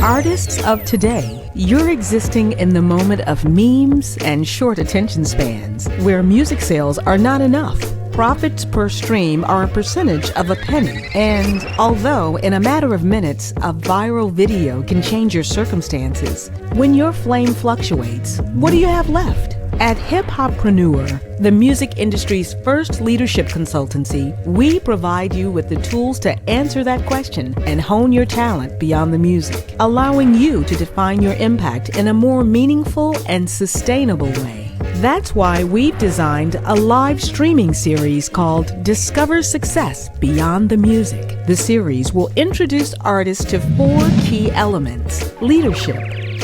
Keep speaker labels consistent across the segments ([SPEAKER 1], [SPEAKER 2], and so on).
[SPEAKER 1] Artists of today, you're existing in the moment of memes and short attention spans, where music sales are not enough. Profits per stream are a percentage of a penny, and although in a matter of minutes, a viral video can change your circumstances, when your flame fluctuates, what do you have left? At Hip-Hoppreneur, the music industry's first leadership consultancy, we provide you with the tools to answer that question and hone your talent beyond the music, allowing you to define your impact in a more meaningful and sustainable way. That's why we've designed a live streaming series called Discover Success Beyond the Music. The series will introduce artists to 4 key elements: leadership,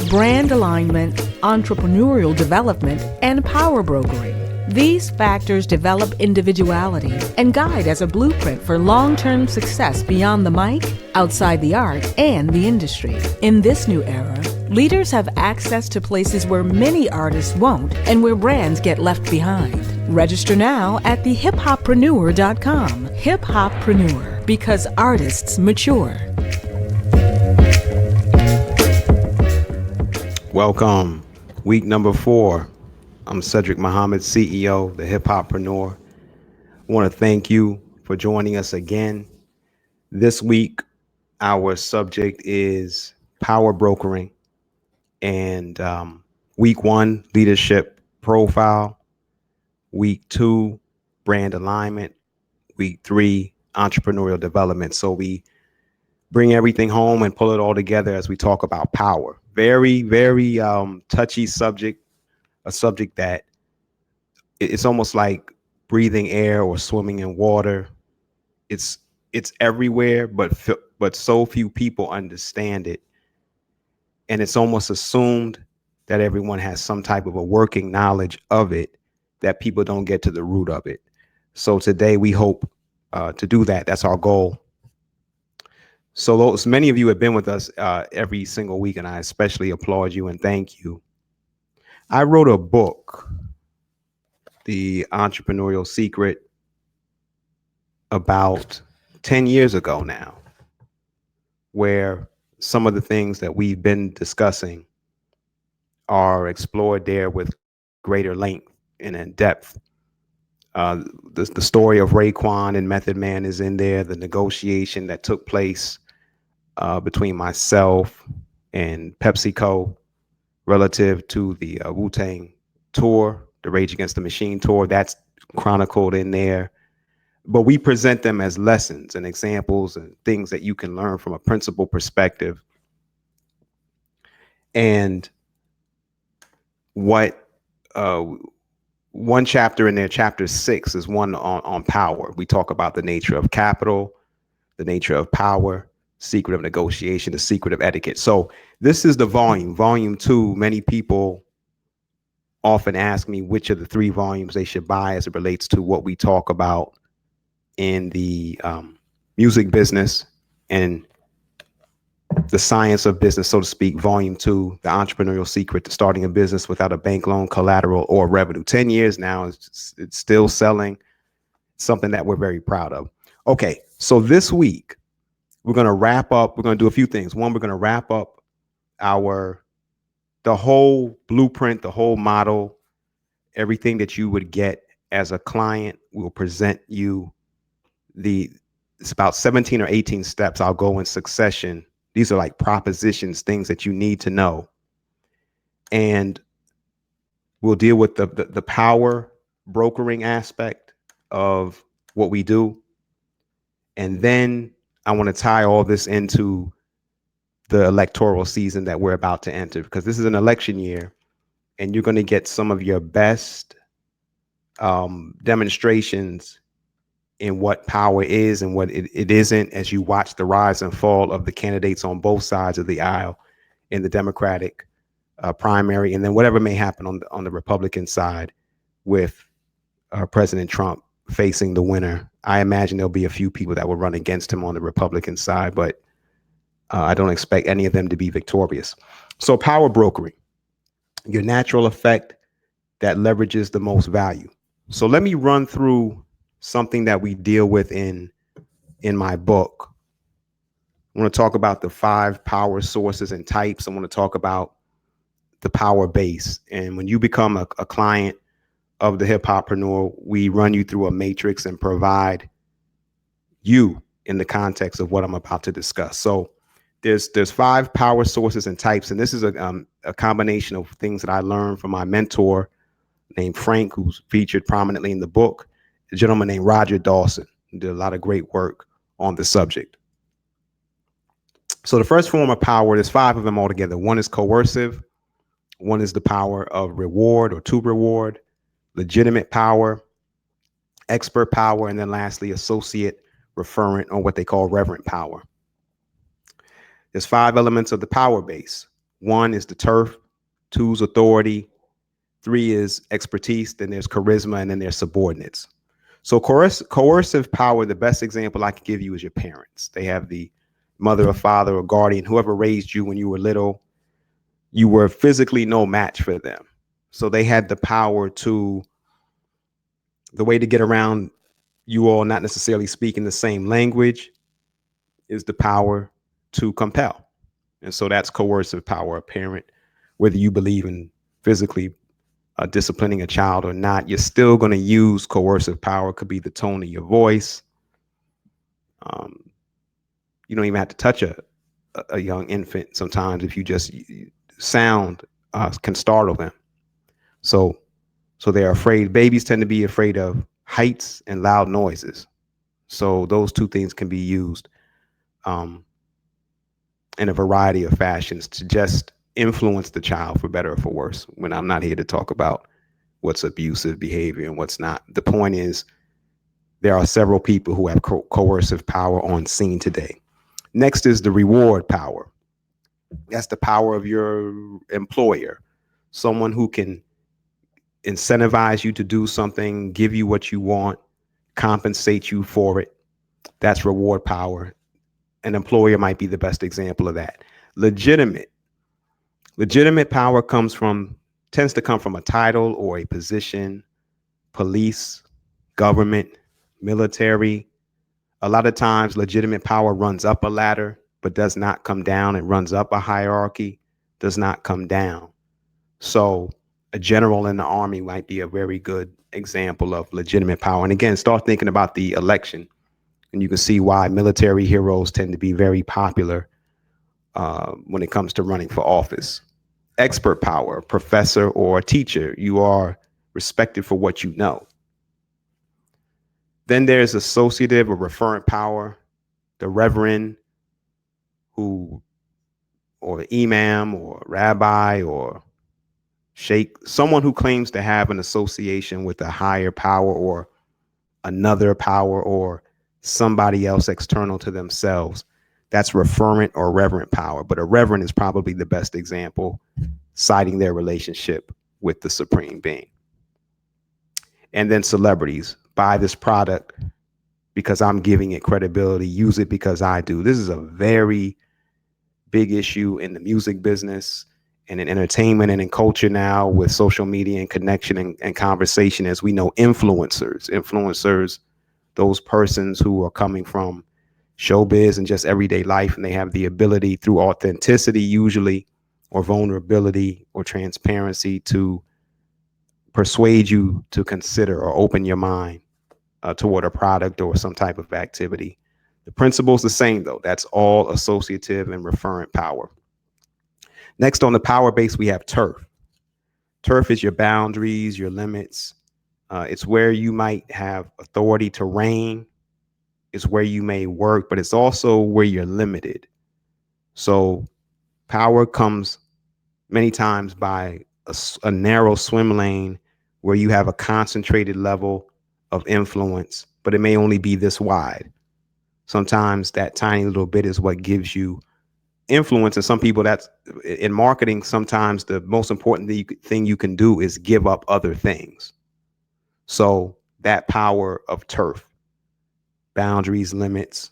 [SPEAKER 1] brand alignment, entrepreneurial development, and power brokering. These factors develop individuality and guide as a blueprint for long-term success beyond the mic, outside the art, and the industry. In this new era, leaders have access to places where many artists won't and where brands get left behind. Register now at thehiphoppreneur.com. Hip-Hoppreneur, because artists mature.
[SPEAKER 2] Welcome. Week number 4. I'm Cedric Muhammad, CEO, the Hip-Hoppreneur. I want to thank you for joining us again. This week, our subject is power brokering. And week 1, leadership profile. Week 2, brand alignment. Week 3, entrepreneurial development. So we bring everything home and pull it all together as we talk about power. Very, very touchy subject, a subject that it's almost like breathing air or swimming in water. It's everywhere, but so few people understand it. And it's almost assumed that everyone has some type of a working knowledge of it, that people don't get to the root of it. So today we hope to do that. That's our goal. So many of you have been with us every single week, and I especially applaud you and thank you. I wrote a book, The Entrepreneurial Secret, about 10 years ago now, where some of the things that we've been discussing are explored there with greater length and in depth. The story of Raekwon and Method Man is in there, the negotiation that took place between myself and PepsiCo relative to the Wu-Tang tour, the Rage Against the Machine tour, that's chronicled in there. But we present them as lessons and examples and things that you can learn from a principal perspective. And what one chapter in there, chapter 6, is one on power. We talk about the nature of capital, the nature of power, secret of negotiation, the secret of etiquette. So this is the volume 2. Many people often ask me which of the 3 volumes they should buy as it relates to what we talk about in the music business and the science of business, so to speak. Volume 2, the entrepreneurial secret to starting a business without a bank loan, collateral, or revenue. 10 years now, it's still selling. Something that we're very proud of. Okay, so this week, we're going to wrap up. We're going to do a few things. One, we're going to wrap up the whole blueprint, the whole model, everything that you would get as a client. We'll present you it's about 17 or 18 steps. I'll go in succession. These are like propositions, things that you need to know. And we'll deal with the power brokering aspect of what we do. And then I want to tie all this into the electoral season that we're about to enter, because this is an election year and you're going to get some of your best demonstrations in what power is and what it isn't as you watch the rise and fall of the candidates on both sides of the aisle in the Democratic primary, and then whatever may happen on the Republican side with President Trump facing the winner. I imagine there'll be a few people that will run against him on the Republican side, but I don't expect any of them to be victorious. So power brokering, your natural effect that leverages the most value. So let me run through something that we deal with in my book I want to talk about the 5 power sources and types. I want to talk about the power base. And when you become a client of the Hip-Hoppreneur, we run you through a matrix and provide you in the context of what I'm about to discuss. So there's 5 power sources and types, and this is a combination of things that I learned from my mentor named Frank, who's featured prominently in the book, a gentleman named Roger Dawson, who did a lot of great work on the subject. So the first form of power, there's 5 of them altogether. One is coercive, one is the power of reward or to reward, legitimate power, expert power, and then lastly, associate, referent, or what they call reverent power. There's 5 elements of the power base. 1 is the turf, 2 is authority, 3 is expertise, then there's charisma, and then there's subordinates. So coercive power, the best example I could give you is your parents. They have the mother or father or guardian, whoever raised you when you were little. You were physically no match for them. So they had the power to, the way to get around you all not necessarily speaking the same language is the power to compel. And so that's coercive power. A parent, whether you believe in physically disciplining a child or not, you're still going to use coercive power. It could be the tone of your voice. You don't even have to touch a young infant sometimes. If you just sound can startle them. So they're afraid. Babies tend to be afraid of heights and loud noises. So those 2 things can be used in a variety of fashions to just influence the child for better or for worse. When I'm not here to talk about what's abusive behavior and what's not. The point is, there are several people who have coercive power on scene today. Next is the reward power. That's the power of your employer, someone who can incentivize you to do something, give you what you want, compensate you for it. That's reward power. An employer might be the best example of that. Legitimate power tends to come from a title or a position, police, government, military. A lot of times legitimate power runs up a ladder, but does not come down. It runs up a hierarchy, does not come down. So a general in the army might be a very good example of legitimate power. And again, start thinking about the election, and you can see why military heroes tend to be very popular when it comes to running for office. Expert power, professor or teacher, you are respected for what you know. Then there's associative or referent power, the reverend or imam or rabbi or sheikh, someone who claims to have an association with a higher power or another power or somebody else external to themselves. That's referent or reverent power. But a reverend is probably the best example, citing their relationship with the supreme being. And then celebrities. Buy this product because I'm giving it credibility. Use it because I do. This is a very big issue in the music business and in entertainment and in culture now with social media and connection and conversation. As we know, influencers, those persons who are coming from showbiz and just everyday life, and they have the ability through authenticity usually, or vulnerability or transparency, to persuade you to consider or open your mind toward a product or some type of activity. The principle is the same, though. That's all associative and referent power. Next on the power base, we have turf. Turf is your boundaries, your limits. It's where you might have authority to reign. It's where you may work, but it's also where you're limited. So power comes many times by a narrow swim lane where you have a concentrated level of influence, but it may only be this wide. Sometimes that tiny little bit is what gives you influence. And some people, that's in marketing, sometimes the most important thing you can do is give up other things. So that power of turf, boundaries, limits,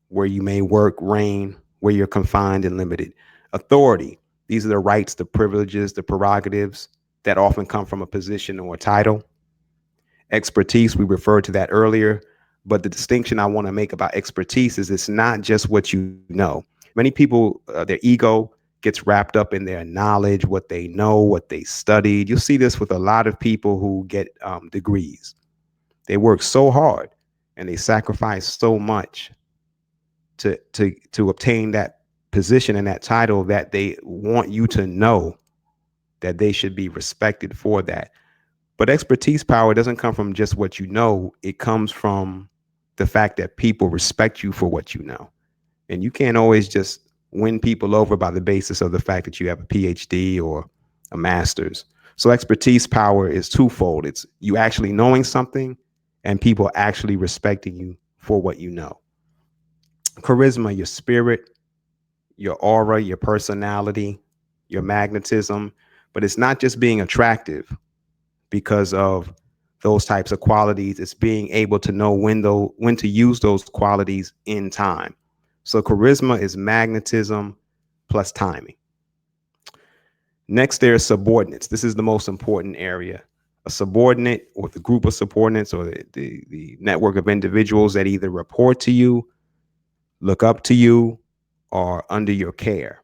[SPEAKER 2] where you may work, reign, where you're confined and limited. Authority, these are the rights, the privileges, the prerogatives that often come from a position or a title. Expertise, we referred to that earlier, but the distinction I want to make about expertise is it's not just what you know. Many people, their ego gets wrapped up in their knowledge, what they know, what they studied. You'll see this with a lot of people who get degrees. They work so hard and they sacrifice so much to obtain that position and that title that they want you to know that they should be respected for that. But expertise power doesn't come from just what you know. It comes from the fact that people respect you for what you know. And you can't always just win people over by the basis of the fact that you have a PhD or a master's. So expertise power is twofold. It's you actually knowing something and people actually respecting you for what you know. Charisma, your spirit, your aura, your personality, your magnetism. But it's not just being attractive because of those types of qualities. It's being able to know when to use those qualities in time. So charisma is magnetism plus timing. Next, there's subordinates. This is the most important area. A subordinate, or the group of subordinates, or the network of individuals that either report to you, look up to you, or under your care.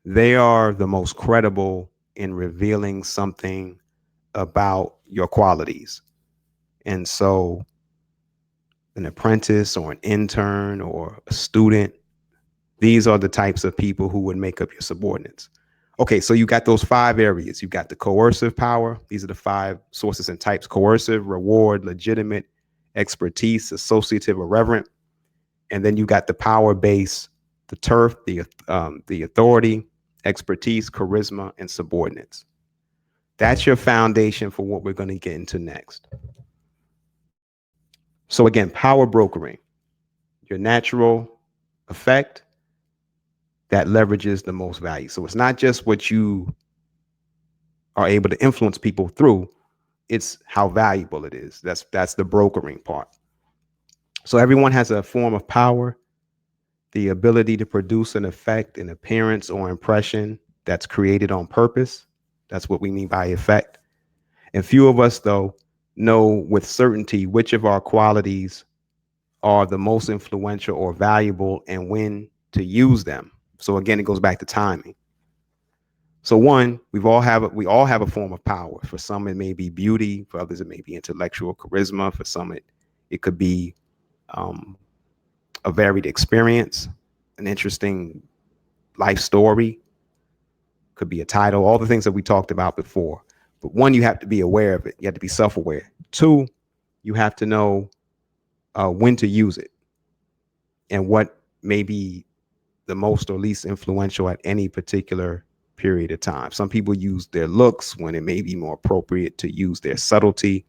[SPEAKER 2] They are the most credible in revealing something about your qualities. And so an apprentice or an intern or a student, these are the types of people who would make up your subordinates. Okay, so you got those 5 areas. You got the coercive power. These are the 5 sources and types: coercive, reward, legitimate, expertise, associative, irreverent. And then you got the power base, the turf, the authority, expertise, charisma, and subordinates. That's your foundation for what we're going to get into next. So again, power brokering, your natural effect that leverages the most value. So it's not just what you are able to influence people through, it's how valuable it is. That's the brokering part. So everyone has a form of power, the ability to produce an effect, an appearance, or impression that's created on purpose. That's what we mean by effect. And few of us, though, know with certainty which of our qualities are the most influential or valuable and when to use them. So again, it goes back to timing. So one, we all have a form of power. For some, it may be beauty. For others, it may be intellectual charisma. For some, it could be a varied experience, an interesting life story, could be a title, all the things that we talked about before. But one, you have to be aware of it. You have to be self-aware. 2, you have to know when to use it and what may be the most or least influential at any particular period of time. Some people use their looks when it may be more appropriate to use their subtlety.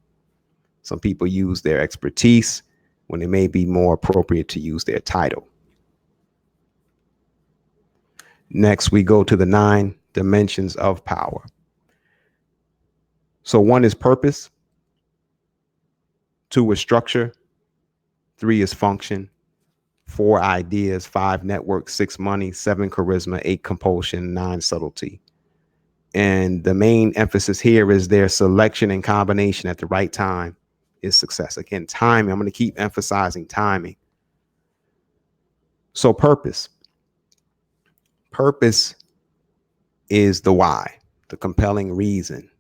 [SPEAKER 2] Some people use their expertise when it may be more appropriate to use their title. Next, we go to the 9 dimensions of power. So 1 is purpose, 2 is structure, 3 is function, 4 ideas, 5 network, 6 money, 7 charisma, 8 compulsion, 9 subtlety. And the main emphasis here is their selection and combination at the right time is success. Again, timing. I'm going to keep emphasizing timing. So purpose. Purpose is the why, the compelling reason,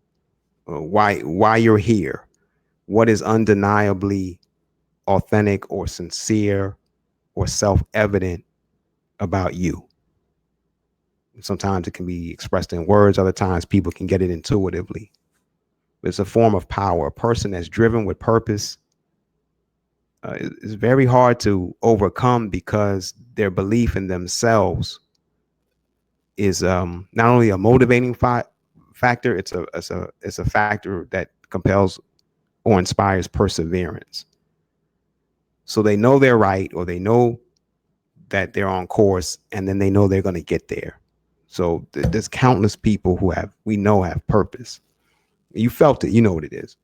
[SPEAKER 2] why you're here, what is undeniably authentic or sincere or self-evident about you. Sometimes it can be expressed in words. Other times people can get it intuitively. It's a form of power. A person that's driven with purpose is very hard to overcome because their belief in themselves is not only a motivating factor, it's a factor that compels or inspires perseverance. So they know they're right, or they know that they're on course, and then they know they're going to get there. So there's countless people who we know have purpose. You felt it, you know what it is.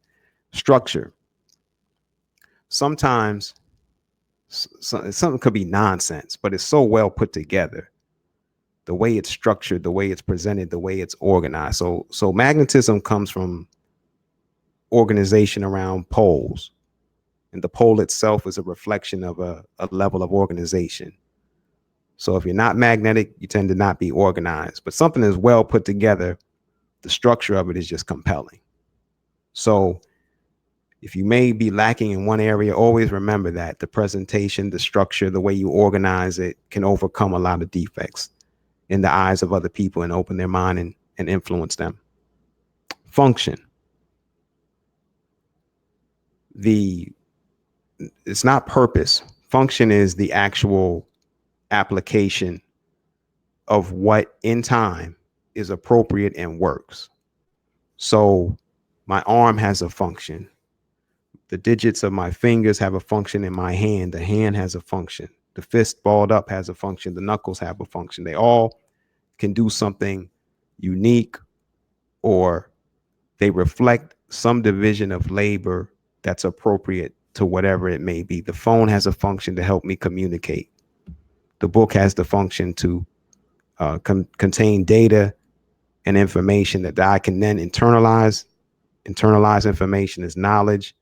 [SPEAKER 2] Structure. Sometimes something could be nonsense, but it's so well put together. The way it's structured, the way it's presented, the way it's organized. So magnetism comes from organization around poles. And the pole itself is a reflection of a level of organization. So if you're not magnetic, you tend to not be organized. But something is well put together, the structure of it is just compelling. So if you may be lacking in one area, always remember that the presentation, the structure, the way you organize it can overcome a lot of defects in the eyes of other people and open their mind and influence them. Function. It's not purpose. Function is the actual application of what in time is appropriate and works. So my arm has a function. The digits of my fingers have a function in my hand. The hand has a function. The fist balled up has a function. The knuckles have a function. They all can do something unique, or they reflect some division of labor that's appropriate to whatever it may be. The phone has a function to help me communicate. The book has the function to contain data and information that I can then internalize. Internalize information is knowledge,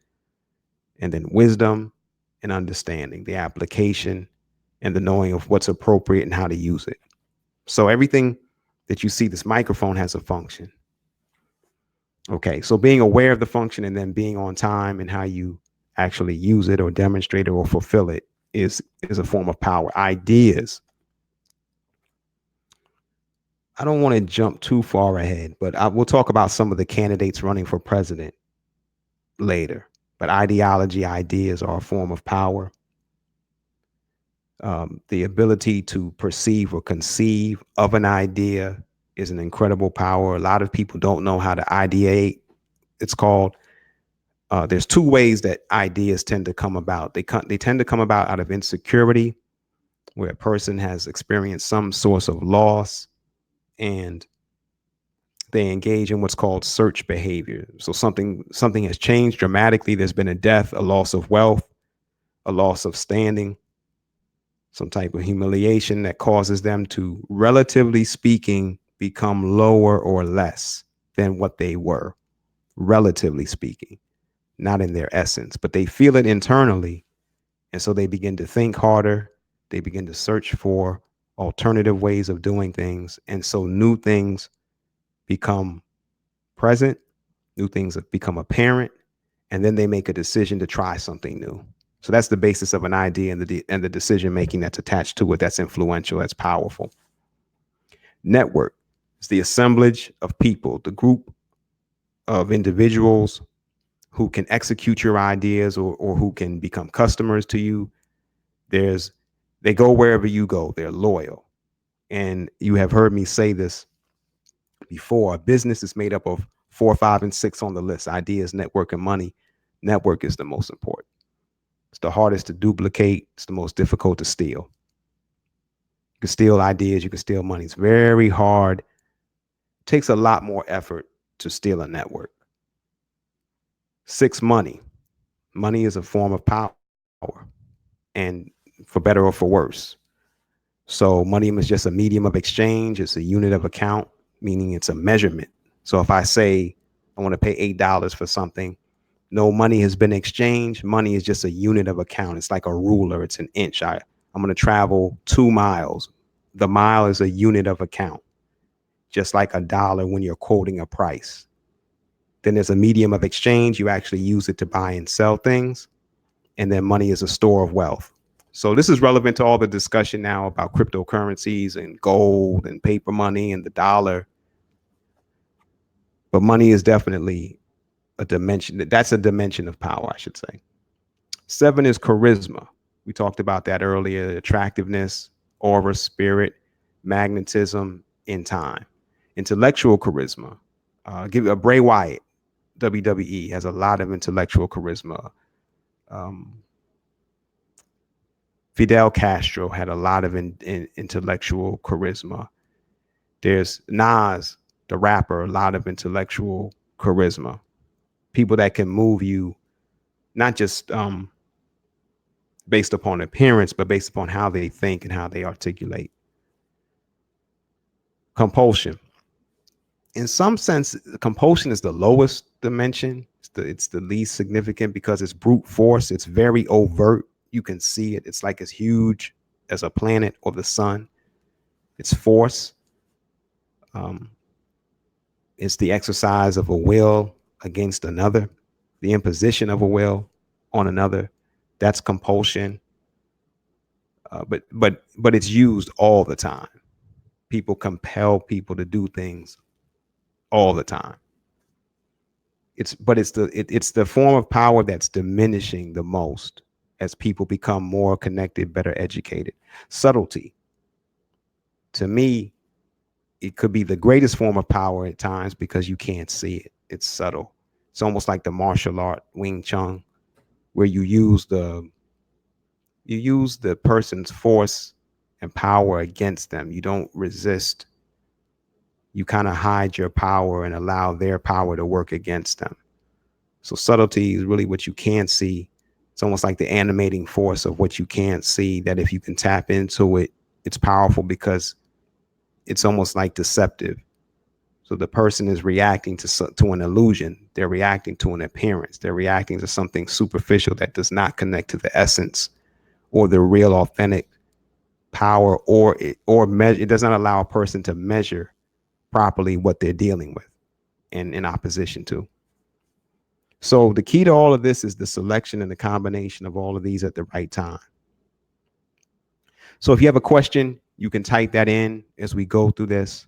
[SPEAKER 2] and then wisdom and understanding, the application and the knowing of what's appropriate and how to use it. So everything that you see, this microphone has a function. Okay, so being aware of the function and then being on time and how you actually use it or demonstrate it or fulfill it is a form of power. Ideas. I don't want to jump too far ahead, but we'll talk about some of the candidates running for president later. But ideology, ideas are a form of power. The ability to perceive or conceive of an idea is an incredible power. A lot of people don't know how to ideate. It's called. There's two ways that ideas tend to come about. They tend to come about out of insecurity, where a person has experienced some source of loss, and they engage in what's called search behavior. So something has changed dramatically. There's been a death, a loss of wealth, a loss of standing, some type of humiliation that causes them to, relatively speaking, become lower or less than what they were, relatively speaking, not in their essence, but they feel it internally. And so they begin to think harder. They begin to search for alternative ways of doing things. And so new things become present, new things have become apparent, and then they make a decision to try something new. So that's the basis of an idea, and the decision making that's attached to it, that's influential, that's powerful. Network is the assemblage of people, the group of individuals who can execute your ideas or who can become customers to you. They go wherever you go. They're loyal. And you have heard me say this before. A business is made up of 4, 5, and 6 on the list: ideas, network, and money. Network is the most important. It's the hardest to duplicate. It's the most difficult to steal. You can steal ideas. You can steal money. It's very hard. It takes a lot more effort to steal a network. 6, money. Money is a form of power, and for better or for worse. So money is just a medium of exchange. It's a unit of account, meaning it's a measurement. So if I say I want to pay $8 for something, no money has been exchanged. Money is just a unit of account. It's like a ruler. It's an inch. I'm going to travel 2 miles. The mile is a unit of account, just like a dollar when you're quoting a price. Then there's a medium of exchange. You actually use it to buy and sell things. And then money is a store of wealth. So this is relevant to all the discussion now about cryptocurrencies and gold and paper money and the dollar. But money is definitely a dimension. That's a dimension of power, I should say. 7 is charisma. We talked about that earlier: attractiveness, aura, spirit, magnetism in time. Intellectual charisma. Give a Bray Wyatt, WWE, has a lot of intellectual charisma. Fidel Castro had a lot of intellectual charisma. There's Nas, the rapper, a lot of intellectual charisma. People that can move you, not just based upon appearance, but based upon how they think and how they articulate. Compulsion. In some sense, compulsion is the lowest dimension. It's the least significant because it's brute force. It's very overt. You can see it. It's like as huge as a planet or the sun. It's force. Um, it's the exercise of a will against another, the imposition of a will on another. That's compulsion. But it's used all the time. People compel people to do things all the time. It's the form of power that's diminishing the most as people become more connected, better educated. Subtlety, to me, it could be the greatest form of power at times because you can't see it. It's subtle. It's almost like the martial art Wing Chun, where you use the person's force and power against them. You don't resist. You kind of hide your power and allow their power to work against them. So subtlety is really what you can't see. It's almost like the animating force of what you can't see, that if you can tap into it, it's powerful because it's almost like deceptive. So the person is reacting to an illusion. They're reacting to an appearance. They're reacting to something superficial that does not connect to the essence or the real authentic power, or measure. It does not allow a person to measure properly what they're dealing with and in opposition to. So the key to all of this is the selection and the combination of all of these at the right time. So if you have a question, you can type that in as we go through this.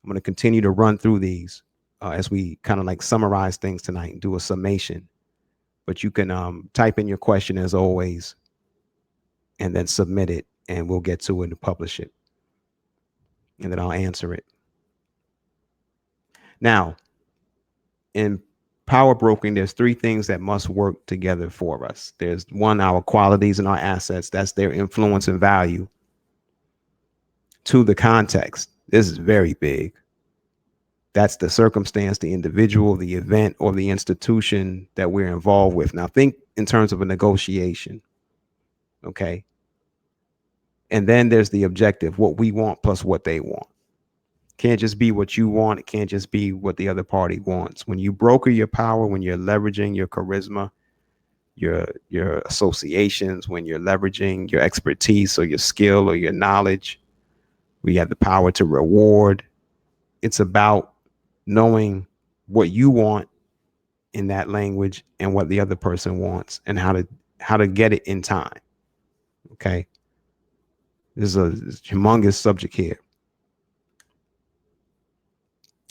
[SPEAKER 2] I'm going to continue to run through these as we kind of like summarize things tonight and do a summation. But you can type in your question as always and then submit it, and we'll get to it and publish it. And then I'll answer it. Now, in power brokering, there's three things that must work together for us. There's one, our qualities and our assets. That's their influence and value. Two, the context. This is very big. That's the circumstance, the individual, the event, or the institution that we're involved with. Now, think in terms of a negotiation. Okay. And then there's the objective, what we want plus what they want. Can't just be what you want. It can't just be what the other party wants. When you broker your power, when you're leveraging your charisma, your associations, when you're leveraging your expertise or your skill or your knowledge, we have the power to reward. It's about knowing what you want in that language and what the other person wants and how to get it in time. Okay. This is a humongous subject here.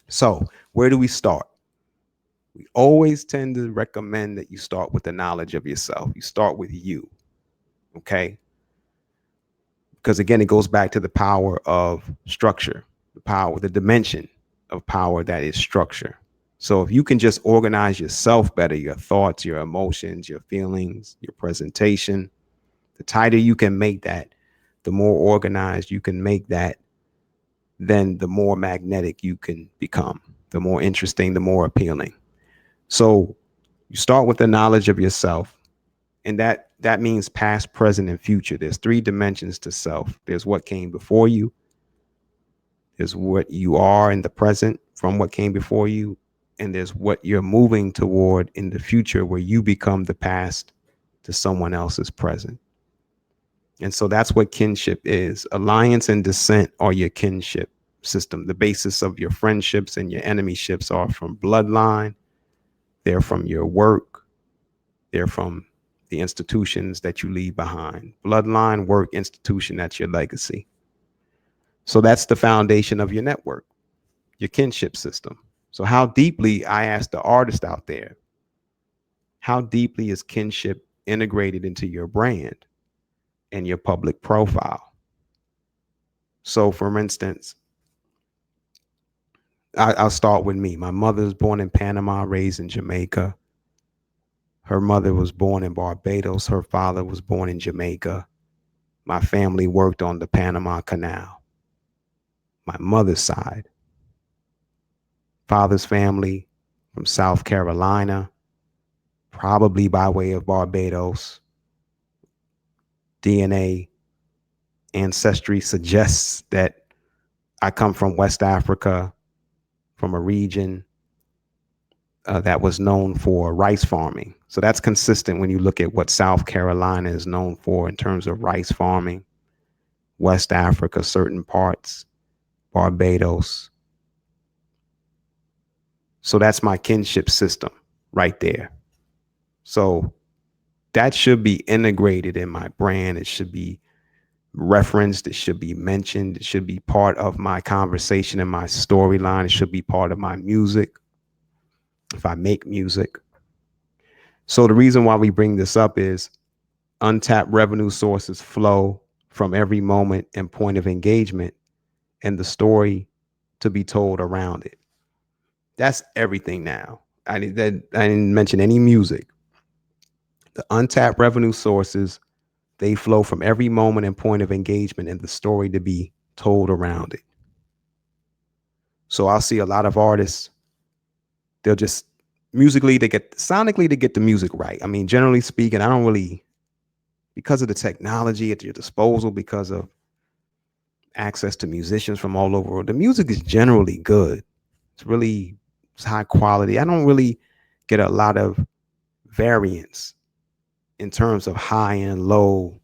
[SPEAKER 2] So where do we start? We always tend to recommend that you start with the knowledge of yourself. You start with you. Okay. Because again, it goes back to the power of structure, the dimension of power that is structure. So if you can just organize yourself better, your thoughts, your emotions, your feelings, your presentation, the tighter you can make that, the more organized you can make that, then the more magnetic you can become, the more interesting, the more appealing. So you start with the knowledge of yourself, and that means past, present, and future. There's three dimensions to self. There's what came before you. There's what you are in the present from what came before you. And there's what you're moving toward in the future, where you become the past to someone else's present. And so that's what kinship is. Alliance and descent are your kinship system. The basis of your friendships and your enemyships are from bloodline. They're from your work. They're from the institutions that you leave behind. Bloodline, work, institution, that's your legacy. So that's the foundation of your network, your kinship system. So how deeply, I ask the artist out there, how deeply is kinship integrated into your brand and your public profile? So for instance, I'll start with me. My mother was born in Panama, raised in Jamaica. Her mother was born in Barbados. Her father was born in Jamaica. My family worked on the Panama Canal. My mother's side. Father's family from South Carolina, probably by way of Barbados. DNA ancestry suggests that I come from West Africa, from a region that was known for rice farming. So that's consistent when you look at what South Carolina is known for in terms of rice farming. West Africa, certain parts, Barbados. So that's my kinship system right there. So that should be integrated in my brand. It should be referenced. It should be mentioned. It should be part of my conversation and my storyline. It should be part of my music if I make music. So the reason why we bring this up is untapped revenue sources flow from every moment and point of engagement and the story to be told around it. That's everything now. I didn't mention any music. The untapped revenue sources, they flow from every moment and point of engagement and the story to be told around it. So I'll see a lot of artists, they'll just musically, they get sonically, they get the music right. I mean, generally speaking, I don't really, because of the technology at your disposal, because of access to musicians from all over, the music is generally good. It's high quality. I don't really get a lot of variance in terms of high and low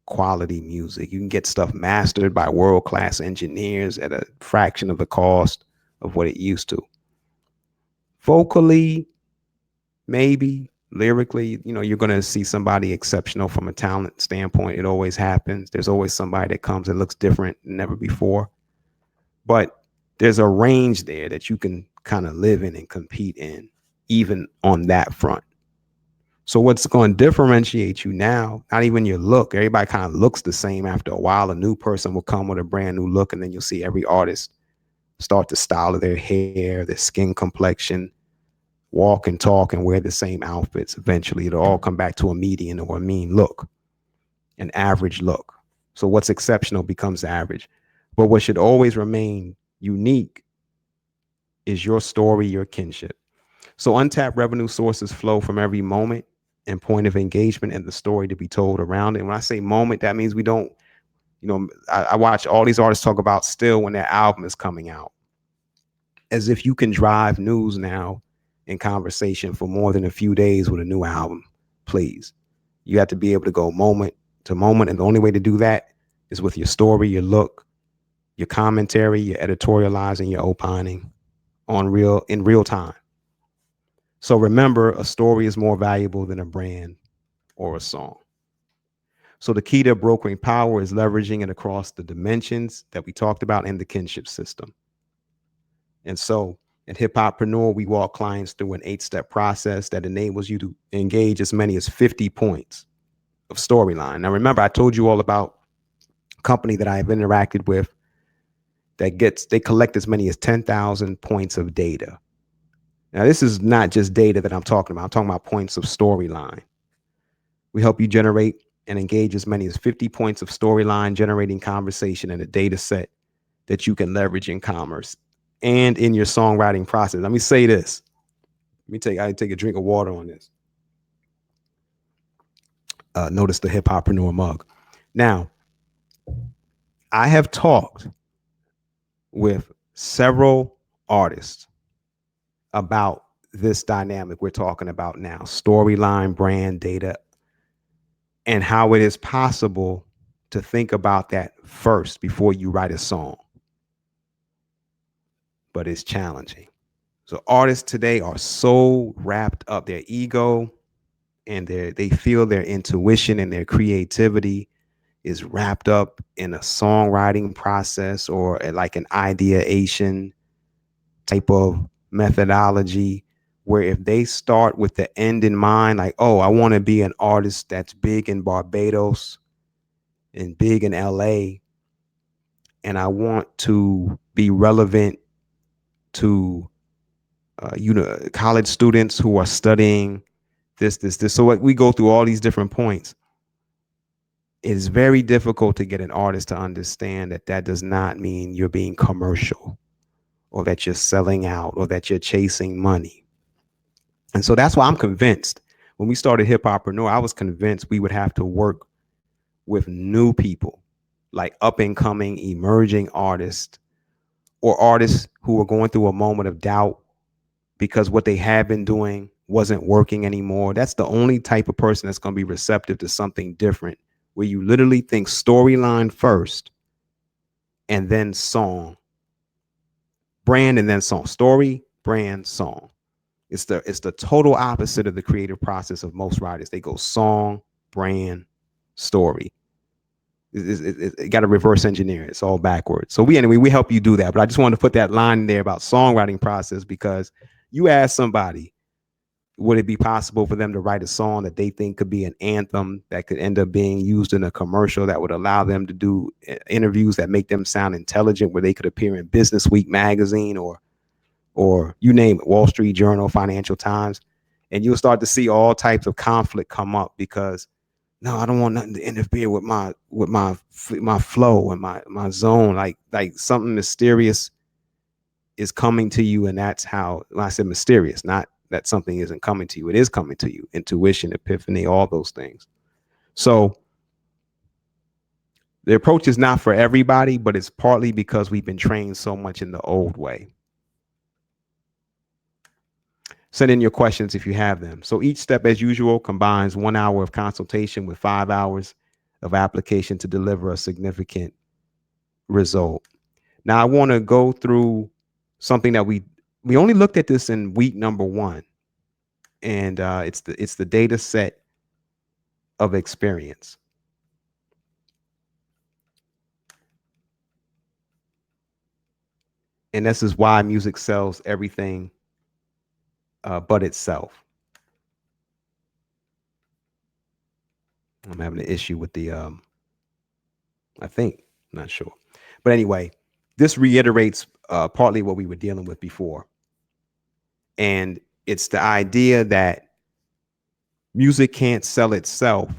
[SPEAKER 2] quality music. You can get stuff mastered by world-class engineers at a fraction of the cost of what it used to. Vocally, maybe lyrically, you're going to see somebody exceptional from a talent standpoint. It always happens. There's always somebody that comes that looks different than ever before. But there's a range there that you can kind of live in and compete in, even on that front. So what's going to differentiate you now, not even your look, everybody kind of looks the same after a while. A new person will come with a brand new look, and then you'll see every artist start to style their hair, their skin complexion, walk and talk and wear the same outfits. Eventually, it'll all come back to a median or a mean look, an average look. So what's exceptional becomes average. But what should always remain unique is your story, your kinship. So untapped revenue sources flow from every moment and point of engagement and the story to be told around it. And when I say moment, that means we don't, I watch all these artists talk about still when their album is coming out, as if you can drive news now in conversation for more than a few days with a new album. Please, you have to be able to go moment to moment. And the only way to do that is with your story, your look, your commentary, your editorializing, your opining in real time. So remember, a story is more valuable than a brand or a song. So the key to brokering power is leveraging it across the dimensions that we talked about in the kinship system. And so at Hip-Hoppreneur, we walk clients through an 8-step process that enables you to engage as many as 50 points of storyline. Now, remember, I told you all about a company that I have interacted with they collect as many as 10,000 points of data. Now, this is not just data that I'm talking about. I'm talking about points of storyline. We help you generate and engage as many as 50 points of storyline, generating conversation and a data set that you can leverage in commerce and in your songwriting process. Let me say this. I take a drink of water on this. Notice the Hip-Hoppreneur mug. Now, I have talked with several artists about this dynamic we're talking about now, storyline, brand, data, and how it is possible to think about that first before you write a song. But it's challenging. So artists today are so wrapped up, their ego and they feel their intuition and their creativity is wrapped up in a songwriting process or like an ideation type of methodology, where if they start with the end in mind, like, oh, I want to be an artist that's big in Barbados and big in LA, and I want to be relevant to college students who are studying this. So we go through all these different points. It is very difficult to get an artist to understand that does not mean you're being commercial or that you're selling out or that you're chasing money. And so that's why I'm convinced when we started Hip-Hoppreneur, I was convinced we would have to work with new people, like up and coming emerging artists or artists who are going through a moment of doubt because what they had been doing wasn't working anymore. That's the only type of person that's going to be receptive to something different where you literally think storyline first and then song, brand and then song, story, brand, song. It's the total opposite of the creative process of most writers. They go song, brand, story. It got to reverse engineer. It's all backwards. So we help you do that. But I just wanted to put that line in there about songwriting process, because you ask somebody, would it be possible for them to write a song that they think could be an anthem that could end up being used in a commercial that would allow them to do interviews that make them sound intelligent, where they could appear in Business Week magazine or you name it, Wall Street Journal, Financial Times, and you'll start to see all types of conflict come up because, no, I don't want nothing to interfere with my flow and my zone. Like something mysterious is coming to you, and that's how, when I said mysterious, not that something isn't coming to you, it is coming to you. Intuition, epiphany, all those things. So the approach is not for everybody, but it's partly because we've been trained so much in the old way. Send in your questions if you have them. So each step, as usual, combines 1 hour of consultation with 5 hours of application to deliver a significant result. Now, I want to go through something that we only looked at this in week number 1, and it's the data set of experience. And this is why music sells everything but itself. I'm having an issue with the, I think, not sure. But anyway, this reiterates partly what we were dealing with before. And it's the idea that music can't sell itself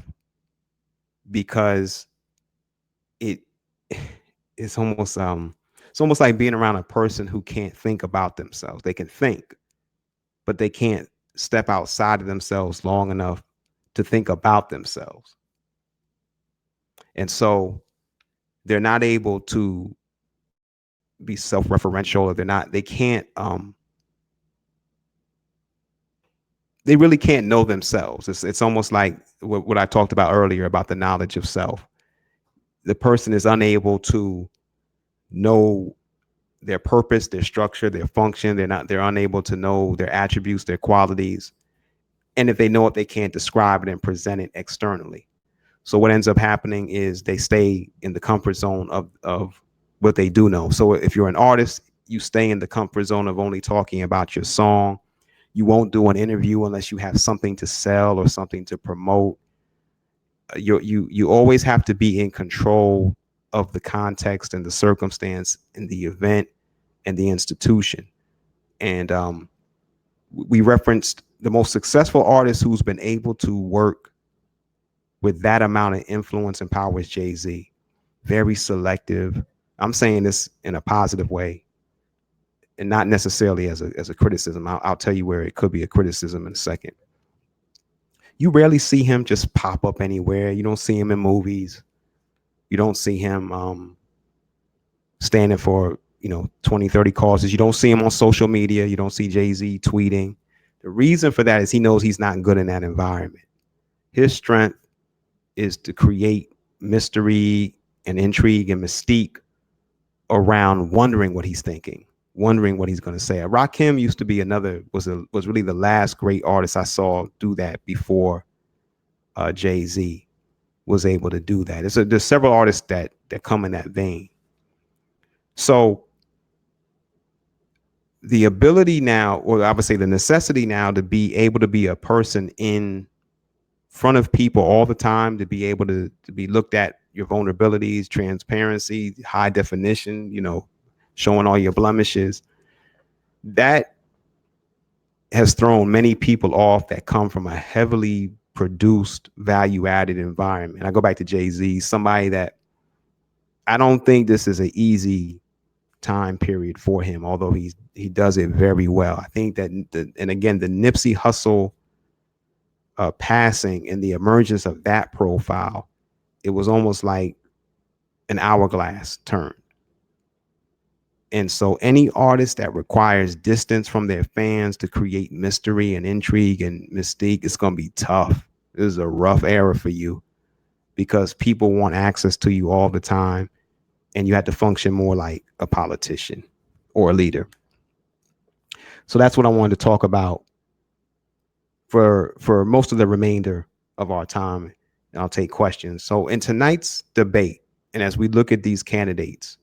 [SPEAKER 2] because it's almost like being around a person who can't think about themselves. They can think, but they can't step outside of themselves long enough to think about themselves. And so they're not able to be self-referential, or they really can't know themselves. It's almost like what I talked about earlier about the knowledge of self. The person is unable to know their purpose, their structure, their function. They're unable to know their attributes, their qualities. And if they know it, they can't describe it and present it externally. So what ends up happening is they stay in the comfort zone of what they do know. So if you're an artist, you stay in the comfort zone of only talking about your song. You won't do an interview unless you have something to sell or something to promote. You always have to be in control of the context and the circumstance and the event and the institution. And we referenced the most successful artist who's been able to work with that amount of influence and power is Jay-Z. Very selective. I'm saying this in a positive way and not necessarily as a criticism. I'll tell you where it could be a criticism in a second. You rarely see him just pop up anywhere. You don't see him in movies. You don't see him standing for 20, 30 causes. You don't see him on social media. You don't see Jay-Z tweeting. The reason for that is he knows he's not good in that environment. His strength is to create mystery and intrigue and mystique around wondering what he's thinking, wondering what he's going to say. Rakim used to be was really the last great artist I saw do that before Jay-Z was able to do that. There's several artists that come in that vein. So the ability now, or I would say the necessity now, to be able to be a person in front of people all the time, to be able to be looked at your vulnerabilities, transparency, high definition, showing all your blemishes, that has thrown many people off that come from a heavily produced, value-added environment. I go back to Jay-Z, somebody that I don't think this is an easy time period for him, although he does it very well. I think that, and again, the Nipsey Hussle passing and the emergence of that profile, it was almost like an hourglass turn. And so any artist that requires distance from their fans to create mystery and intrigue and mystique, it's going to be tough. This is a rough era for you. because people want access to you all the time, and you have to function more like a politician or a leader. So that's what I wanted to talk about for most of the remainder of our time. And I'll take questions. So in tonight's debate, and as we look at these candidates,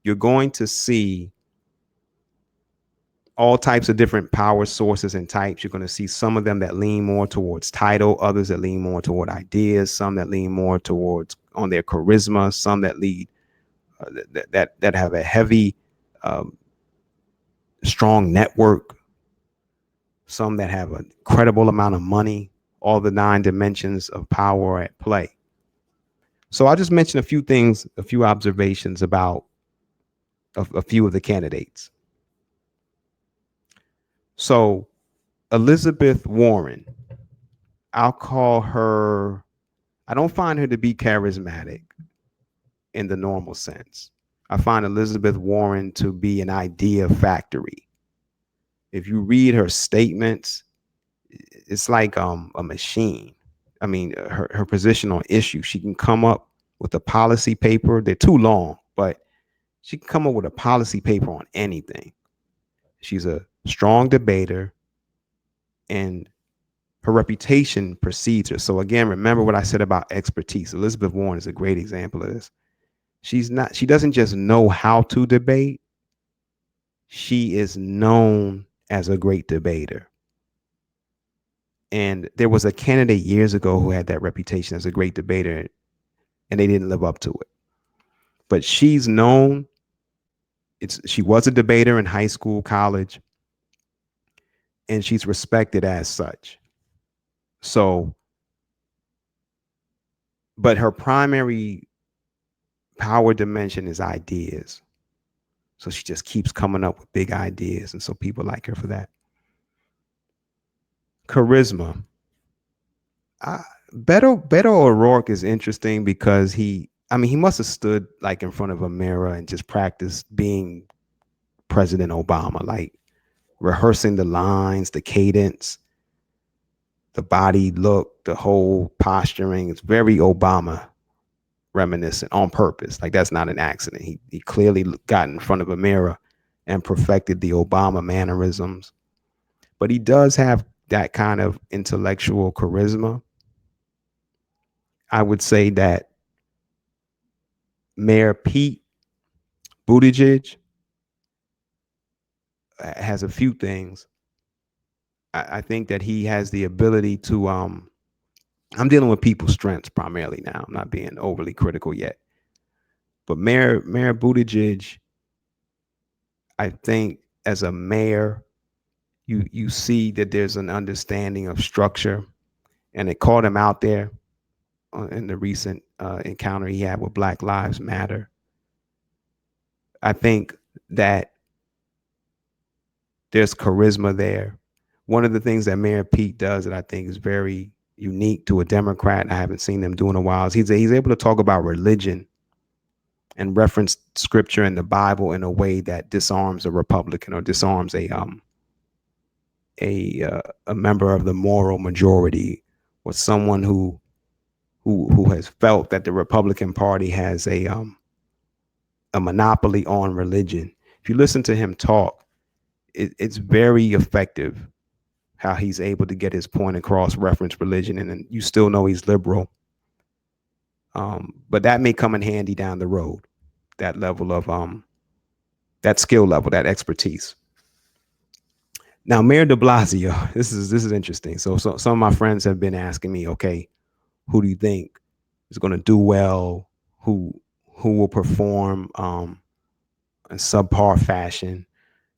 [SPEAKER 2] you're going to see all types of different power sources and types. You're going to see some of them that lean more towards title, others that lean more toward ideas, some that lean more towards on their charisma, some that lead that have a heavy, um, strong network, some that have an incredible amount of money. All the 9 dimensions of power at play. So I'll just mention a few things, a few observations about a few of the candidates. So Elizabeth Warren, I'll call her, I don't find her to be charismatic in the normal sense. I find Elizabeth Warren to be an idea factory. If you read her statements, it's like a machine. I mean, her position on issues, she can come up with a policy paper. They're too long, but she can come up with a policy paper on anything. She's a strong debater, and her reputation precedes her. So again, remember what I said about expertise. Elizabeth Warren is a great example of this. She doesn't just know how to debate. She is known as a great debater. And there was a candidate years ago who had that reputation as a great debater, and they didn't live up to it. But she's known. She was a debater in high school, college, and she's respected as such. So, but her primary power dimension is ideas. So she just keeps coming up with big ideas, and so people like her for that. Charisma. Beto O'Rourke is interesting because he must have stood like in front of a mirror and just practiced being President Obama, like rehearsing the lines, the cadence, the body look, the whole posturing. It's very Obama reminiscent on purpose. Like that's not an accident. He clearly got in front of a mirror and perfected the Obama mannerisms. But he does have that kind of intellectual charisma. I would say that Mayor Pete Buttigieg has a few things. I think that he has the ability to I'm dealing with people's strengths primarily now. I'm not being overly critical yet. But Mayor Buttigieg, I think as a mayor, you see that there's an understanding of structure, and it caught him out there in the recent encounter he had with Black Lives Matter. I think that there's charisma there. One of the things that Mayor Pete does that I think is very unique to a Democrat, I haven't seen them do in a while, is he's able to talk about religion and reference scripture and the Bible in a way that disarms a Republican or disarms a member of the moral majority, or someone who has felt that the Republican Party has a monopoly on religion. If you listen to him talk, it's very effective how he's able to get his point across, reference religion, and then you still know he's liberal. But that may come in handy down the road. That level of that skill level, that expertise. Now, Mayor De Blasio, this is interesting. So some of my friends have been asking me, okay, who do you think is going to do well? Who will perform in subpar fashion,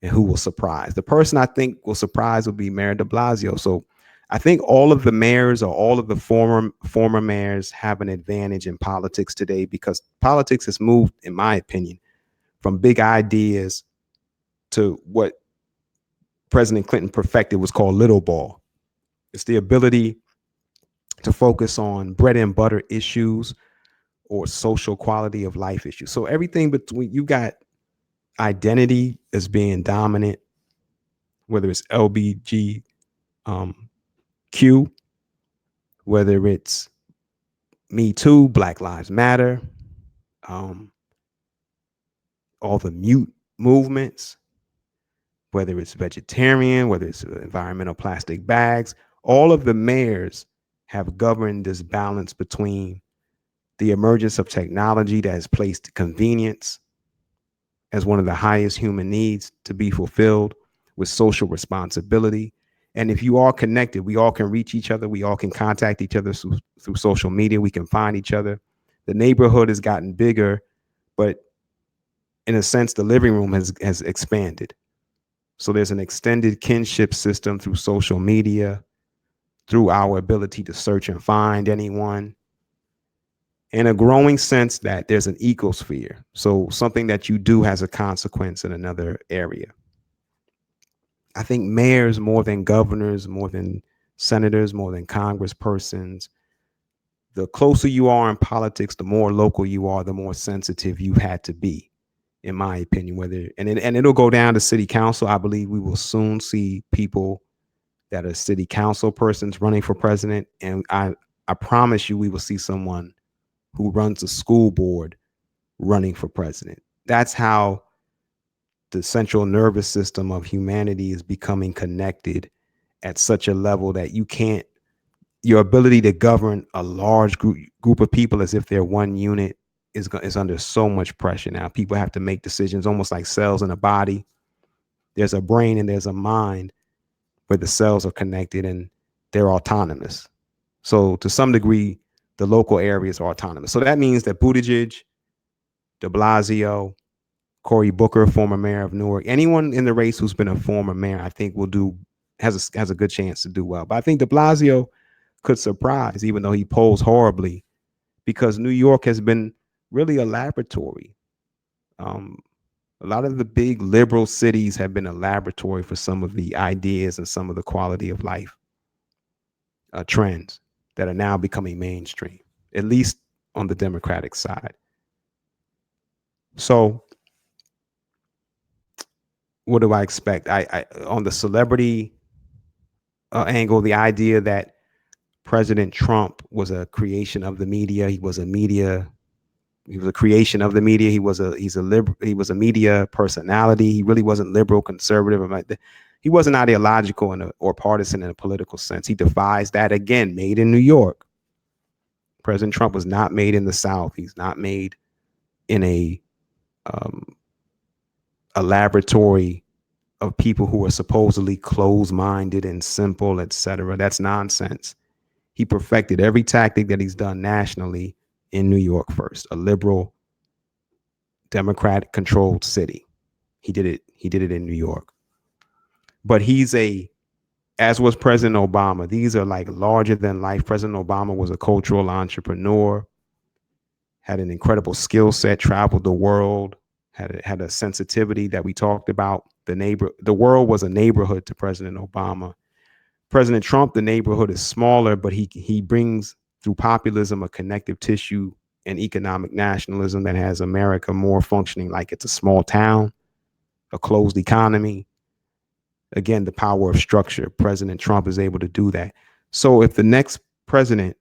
[SPEAKER 2] and who will surprise? The person I think will surprise will be Mayor De Blasio. So I think all of the mayors or all of the former mayors have an advantage in politics today, because politics has moved, in my opinion, from big ideas to what President Clinton perfected was called little ball. It's the ability to focus on bread and butter issues or social quality of life issues. So everything between, you got identity as being dominant, whether it's LBGQ, whether it's Me Too, Black Lives Matter, um, all the mute movements, whether it's vegetarian, whether it's environmental plastic bags, all of the mayors have governed this balance between the emergence of technology that has placed convenience as one of the highest human needs to be fulfilled with social responsibility. And if you are connected, we all can reach each other. We all can contact each other through social media. We can find each other. The neighborhood has gotten bigger, but in a sense, the living room has expanded. So there's an extended kinship system through social media, through our ability to search and find anyone, and a growing sense that there's an ecosphere. So something that you do has a consequence in another area. I think mayors, more than governors, more than senators, more than congresspersons, the closer you are in politics, the more local you are, the more sensitive you had to be, in my opinion. And it'll go down to city council. I believe we will soon see people that are city council persons running for president, and I promise you, we will see someone who runs a school board running for president. That's how the central nervous system of humanity is becoming connected at such a level that you can't, your ability to govern a large group of people as if they're one unit is under so much pressure now. People have to make decisions almost like cells in a body. There's a brain and there's a mind where the cells are connected and they're autonomous. So to some degree, the local areas are autonomous. So that means that Buttigieg, de Blasio, Cory Booker, former mayor of Newark, anyone in the race who's been a former mayor, I think has a good chance to do well. But I think de Blasio could surprise, even though he polls horribly, because New York has been really a laboratory. Um, a lot of the big liberal cities have been a laboratory for some of the ideas and some of the quality of life trends that are now becoming mainstream, at least on the Democratic side. So, what do I expect? I on the celebrity angle, the idea that President Trump was a creation of the media. He was a media. He was a creation of the media. He was a media personality. He really wasn't liberal, conservative. He wasn't ideological or partisan in a political sense. He defies that. Again, made in New York. President Trump was not made in the South. He's not made in um, a laboratory of people who are supposedly closed-minded and simple, etc. That's nonsense. He perfected every tactic that he's done nationally in New York first, a liberal, Democratic-controlled city. He did it. He did it in New York. But as was President Obama. These are like larger than life. President Obama was a cultural entrepreneur, had an incredible skill set, traveled the world, had a sensitivity that we talked about. The world was a neighborhood to President Obama. President Trump, the neighborhood is smaller, but he brings through populism a connective tissue and economic nationalism that has America more functioning like it's a small town, a closed economy. Again, the power of structure. President Trump is able to do that. So if the next president,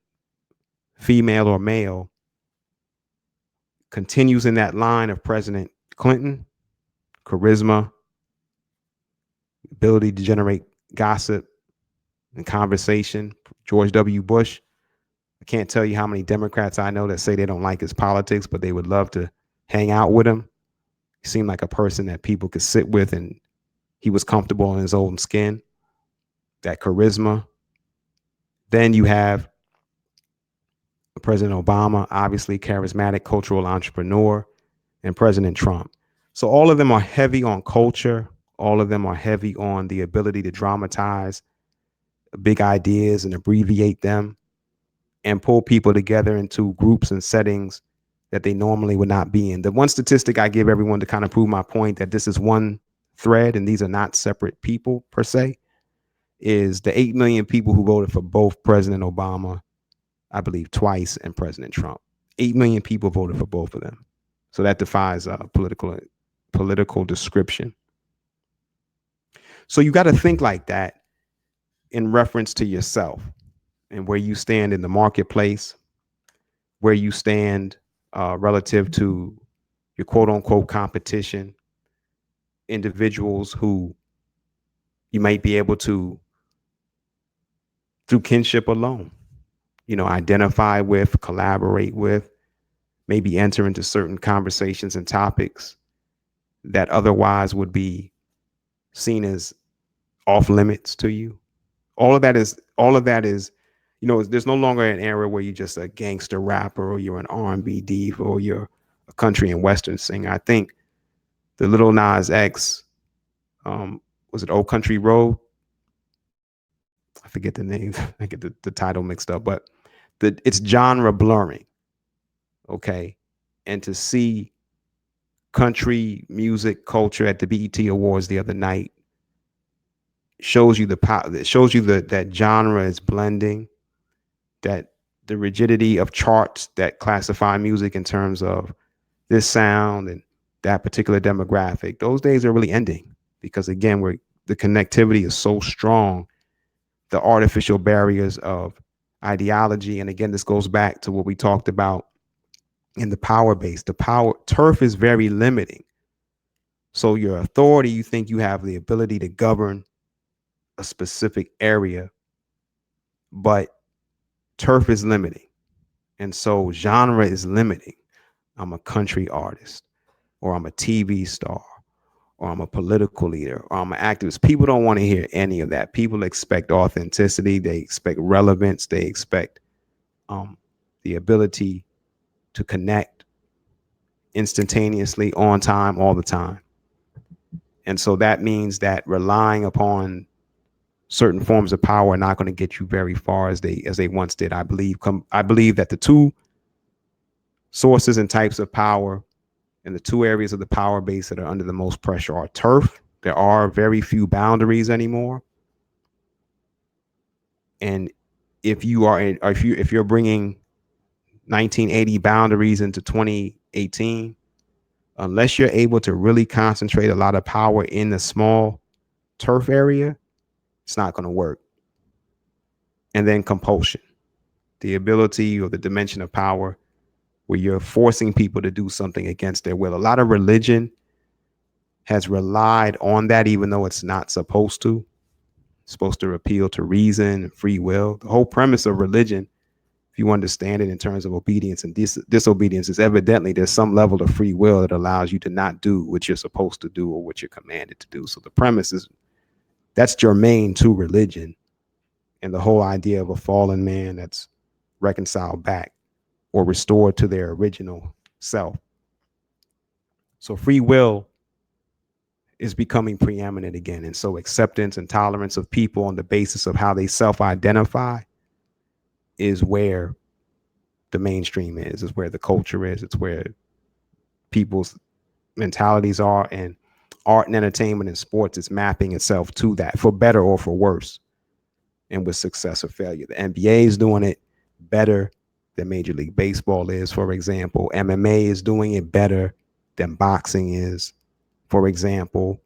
[SPEAKER 2] female or male, continues in that line of President Clinton, charisma, ability to generate gossip and conversation, George W. Bush, I can't tell you how many Democrats I know that say they don't like his politics, but they would love to hang out with him. He seemed like a person that people could sit with and he was comfortable in his own skin, that charisma. Then you have President Obama, obviously charismatic cultural entrepreneur, and President Trump. So all of them are heavy on culture. All of them are heavy on the ability to dramatize big ideas and abbreviate them and pull people together into groups and settings that they normally would not be in. The one statistic I give everyone to kind of prove my point that this is one thread and these are not separate people per se is the 8 million people who voted for both President Obama, I believe twice, and President Trump. 8 million people voted for both of them. So that defies political description. So you got to think like that in reference to yourself and where you stand in the marketplace. where you stand relative to your quote unquote competition, individuals who you might be able to, through kinship alone, identify with, collaborate with, maybe enter into certain conversations and topics that otherwise would be seen as off limits to you. All of that is, there's no longer an era where you're just a gangster rapper or you're an R&B diva or you're a country and western singer. I think the Little Nas X, was it Old Country Road? I forget the name. I get the title mixed up, but it's genre blurring. Okay. And to see country music culture at the BET Awards the other night shows you the power. It shows you that genre is blending, that the rigidity of charts that classify music in terms of this sound and that particular demographic. Those days are really ending because again, the connectivity is so strong. The artificial barriers of ideology, and again, this goes back to what we talked about in the power base. The power turf is very limiting. So your authority, you think you have the ability to govern a specific area, but turf is limiting. And so genre is limiting. I'm a country artist, or I'm a TV star, or I'm a political leader, or I'm an activist. People don't want to hear any of that. People expect authenticity. They expect relevance. They expect the ability to connect instantaneously, on time, all the time. And so that means that relying upon certain forms of power are not going to get you very far as they once did. I believe that the two sources and types of power and the two areas of the power base that are under the most pressure are turf. There are very few boundaries anymore. And if you're bringing 1980 boundaries into 2018, unless you're able to really concentrate a lot of power in the small turf area, it's not going to work. And then compulsion, the ability or the dimension of power where you're forcing people to do something against their will. A lot of religion has relied on that, even though it's not supposed to. It's supposed to appeal to reason and free will. The whole premise of religion, if you understand it in terms of obedience and disobedience, is evidently there's some level of free will that allows you to not do what you're supposed to do or what you're commanded to do. So the premise is that's germane to religion and the whole idea of a fallen man that's reconciled back or restored to their original self. So free will is becoming preeminent again. And so acceptance and tolerance of people on the basis of how they self-identify is where the mainstream is where the culture is. It's where people's mentalities are, and art and entertainment and sports is mapping itself to that, for better or for worse, and with success or failure. The NBA is doing it better than Major League Baseball is, for example. MMA is doing it better than boxing is, for example.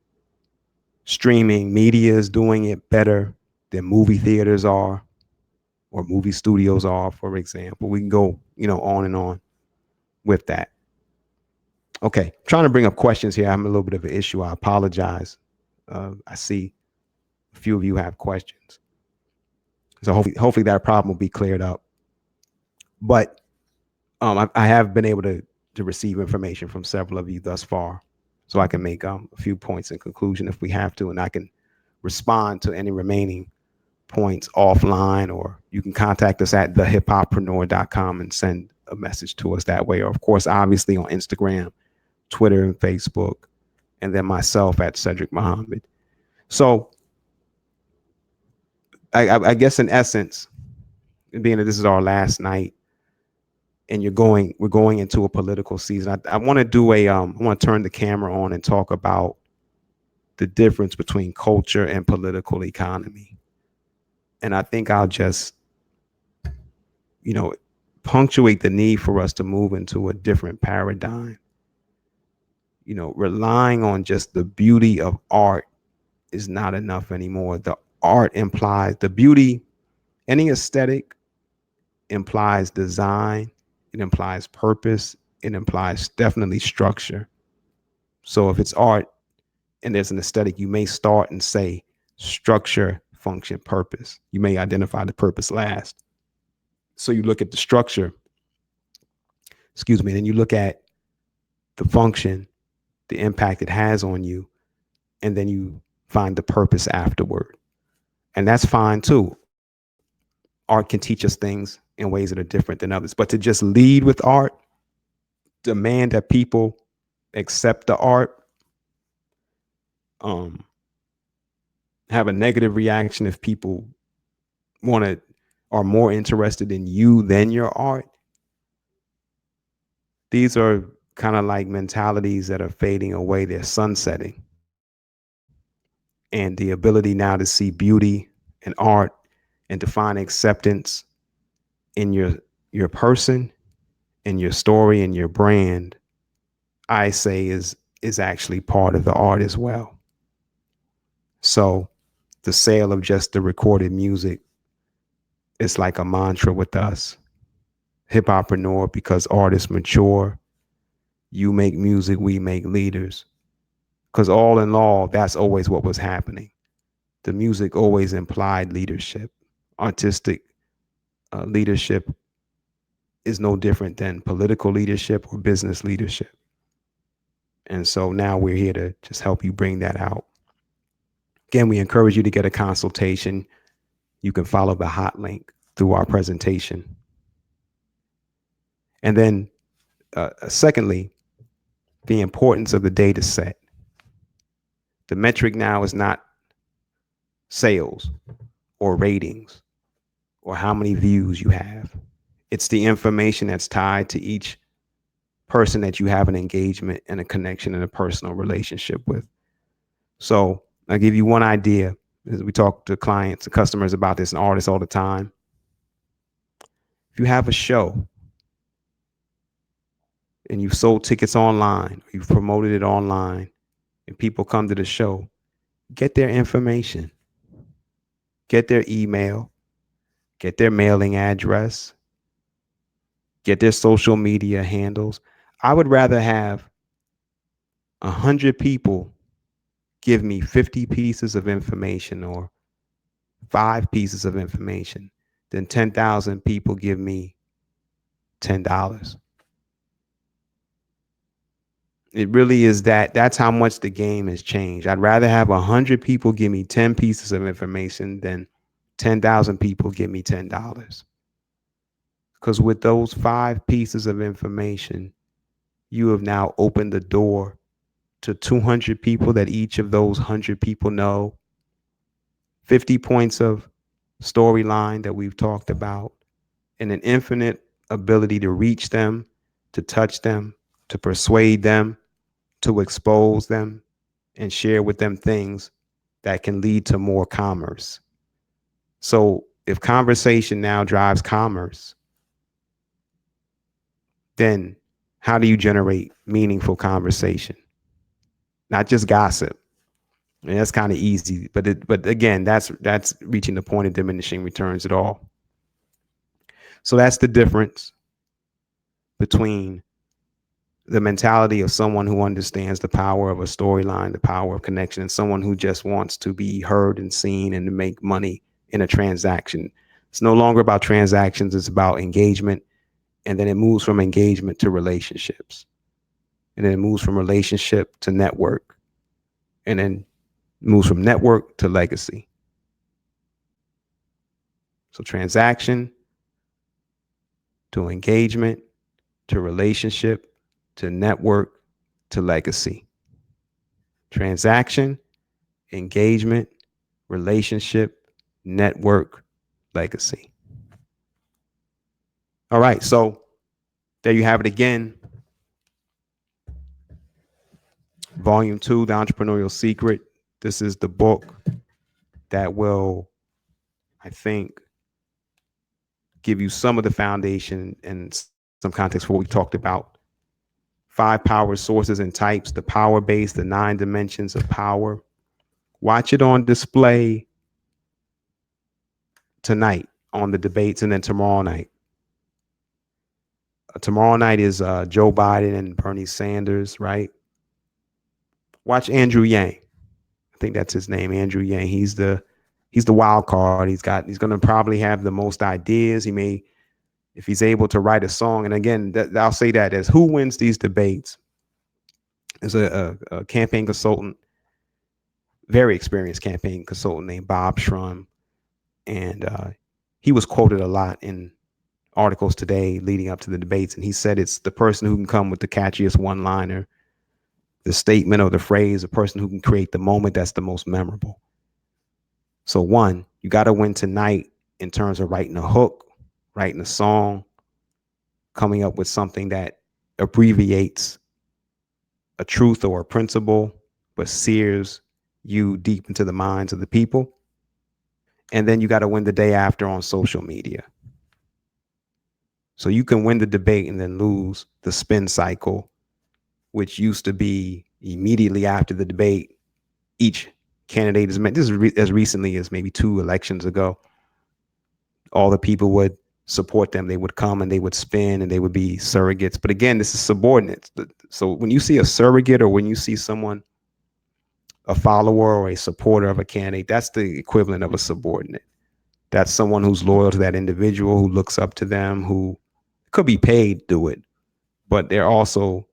[SPEAKER 2] Streaming media is doing it better than movie theaters are or movie studios are, for example. We can go, on and on with that. Okay, I'm trying to bring up questions here. I'm a little bit of an issue. I apologize. I see a few of you have questions. So hopefully that problem will be cleared up. But I have been able to receive information from several of you thus far, so I can make a few points in conclusion if we have to, and I can respond to any remaining points offline, or you can contact us at thehiphoppreneur.com and send a message to us that way. Or of course, obviously on Instagram, Twitter, and Facebook, and then myself at Cedric Muhammad. So I guess in essence, being that this is our last night and we're going into a political season, I want to I want to turn the camera on and talk about the difference between culture and political economy. And I think I'll just, punctuate the need for us to move into a different paradigm. Relying on just the beauty of art is not enough anymore. The art implies the beauty, any aesthetic implies design, it implies purpose, it implies definitely structure. So if it's art and there's an aesthetic, you may start and say structure, function, purpose. You may identify the purpose last. So you look at the structure, excuse me, then you look at the function, the impact it has on you, and then you find the purpose afterward. And that's fine too. Art can teach us things in ways that are different than others. But to just lead with art, demand that people accept the art, um, have a negative reaction if people want to are more interested in you than your art. These are kind of like mentalities that are fading away. They're sunsetting. And the ability now to see beauty and art and to find acceptance in your person, in your story, in your brand, I say is actually part of the art as well. So the sale of just the recorded music is like a mantra with us. Hip-Hoppreneur, because artists mature. You make music, we make leaders. Because all in all, that's always what was happening. The music always implied leadership. Artistic leadership is no different than political leadership or business leadership. And so now we're here to just help you bring that out. Again, we encourage you to get a consultation. You can follow the hot link through our presentation. And then, secondly, the importance of the data set. The metric now is not sales or ratings or how many views you have. It's the information that's tied to each person that you have an engagement and a connection and a personal relationship with. So I'll give you one idea. We talk to clients and customers about this and artists all the time. If you have a show and you've sold tickets online, you've promoted it online, and people come to the show, get their information, get their email, get their mailing address, get their social media handles. I would rather have 100 people give me 50 pieces of information or 5 pieces of information than 10,000 people give me $10. It really is that's how much the game has changed. I'd rather have 100 people give me 10 pieces of information than 10,000 people give me $10. Because with those 5 pieces of information, you have now opened the door to 200 people that each of those 100 people know, 50 points of storyline that we've talked about, and an infinite ability to reach them, to touch them, to persuade them, to expose them, and share with them things that can lead to more commerce. So if conversation now drives commerce, then how do you generate meaningful conversation? Not just gossip. And that's kind of easy, but again, that's reaching the point of diminishing returns at all. So that's the difference between the mentality of someone who understands the power of a storyline, the power of connection, and someone who just wants to be heard and seen and to make money in a transaction. It's no longer about transactions, it's about engagement. And then it moves from engagement to relationships. And then it moves from relationship to network. And then moves from network to legacy. So transaction to engagement to relationship to network to legacy. Transaction, engagement, relationship, network, legacy. All right, so there you have it again. Volume 2, The Entrepreneurial Secret. This is the book that will, I think, give you some of the foundation and some context for what we talked about. 5 power sources and types, the power base, the 9 dimensions of power. Watch it on display tonight on the debates and then tomorrow night. Tomorrow night is Joe Biden and Bernie Sanders, right? Watch Andrew Yang. I think that's his name, Andrew Yang. He's the wild card. He's going to probably have the most ideas. He may, if he's able to write a song. And again, I'll say that as who wins these debates is a campaign consultant, very experienced campaign consultant named Bob Shrum, and he was quoted a lot in articles today leading up to the debates, and he said it's the person who can come with the catchiest one-liner, the statement or the phrase, the person who can create the moment that's the most memorable. So one, you got to win tonight in terms of writing a hook, writing a song, coming up with something that abbreviates a truth or a principle, but sears you deep into the minds of the people. And then you got to win the day after on social media. So you can win the debate and then lose the spin cycle, which used to be immediately after the debate. Each candidate is meant, this is as recently as maybe 2 elections ago. All the people would support them. They would come and they would spin and they would be surrogates. But again, this is subordinates. So when you see a surrogate or when you see someone, a follower or a supporter of a candidate, that's the equivalent of a subordinate. That's someone who's loyal to that individual, who looks up to them, who could be paid to do it. But there are also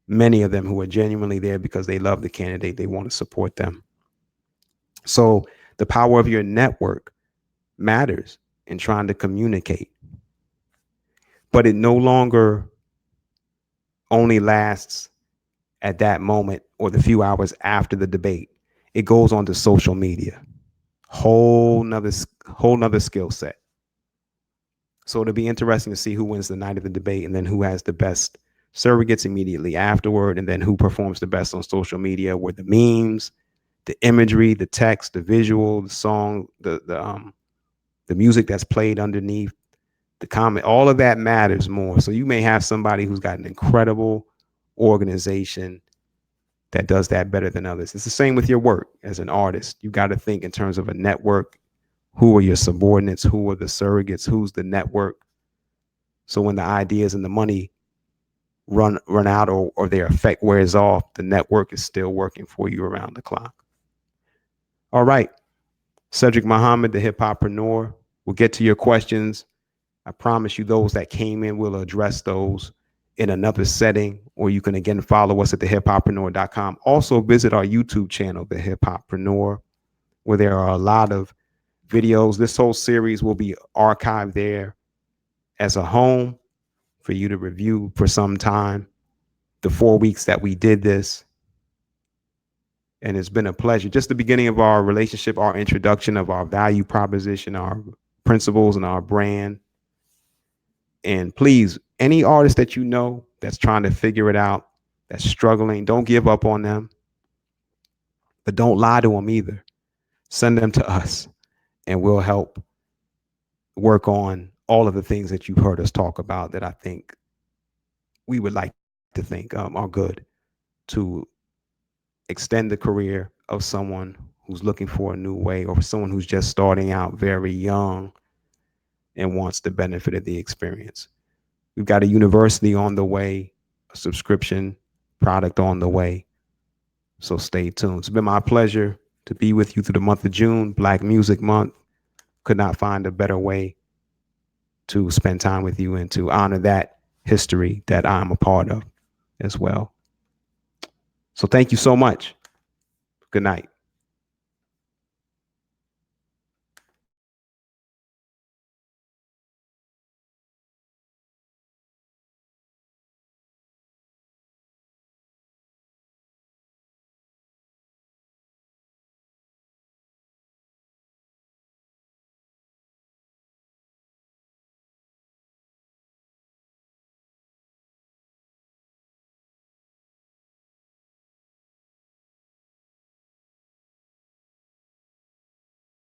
[SPEAKER 2] many of them who are genuinely there because they love the candidate. They want to support them. So the power of your network matters in trying to communicate. But it no longer only lasts at that moment or the few hours after the debate. It goes on to social media. Whole nother skill set. So it'll be interesting to see who wins the night of the debate and then who has the best surrogates immediately afterward, and then who performs the best on social media, where the memes, the imagery, the text, the visual, the song, the music that's played underneath, the comment, all of that matters more. So you may have somebody who's got an incredible organization that does that better than others. It's the same with your work as an artist. You got to think in terms of a network. Who are your subordinates? Who are the surrogates? Who's the network? So when the ideas and the money run out or their effect wears off, the network is still working for you around the clock. All right. Cedric Muhammad, the Hip-Hoppreneur. We'll get to your questions. I promise you those that came in, we'll address those in another setting, or you can again follow us at thehiphoppreneur.com. Also visit our YouTube channel, The Hip-Hoppreneur, where there are a lot of videos. This whole series will be archived there as a home for you to review for some time. The 4 weeks that we did this, and it's been a pleasure. Just the beginning of our relationship, our introduction of our value proposition, our principles, and our brand. And please, any artist that you know that's trying to figure it out, that's struggling, don't give up on them, but don't lie to them either. Send them to us and we'll help work on all of the things that you've heard us talk about that I think we would like to think are good to extend the career of someone who's looking for a new way, or someone who's just starting out very young and wants the benefit of the experience. We've got a university on the way, a subscription product on the way. So stay tuned. It's been my pleasure to be with you through the month of June, Black Music Month. Could not find a better way to spend time with you and to honor that history that I'm a part of as well. So thank you so much. Good night.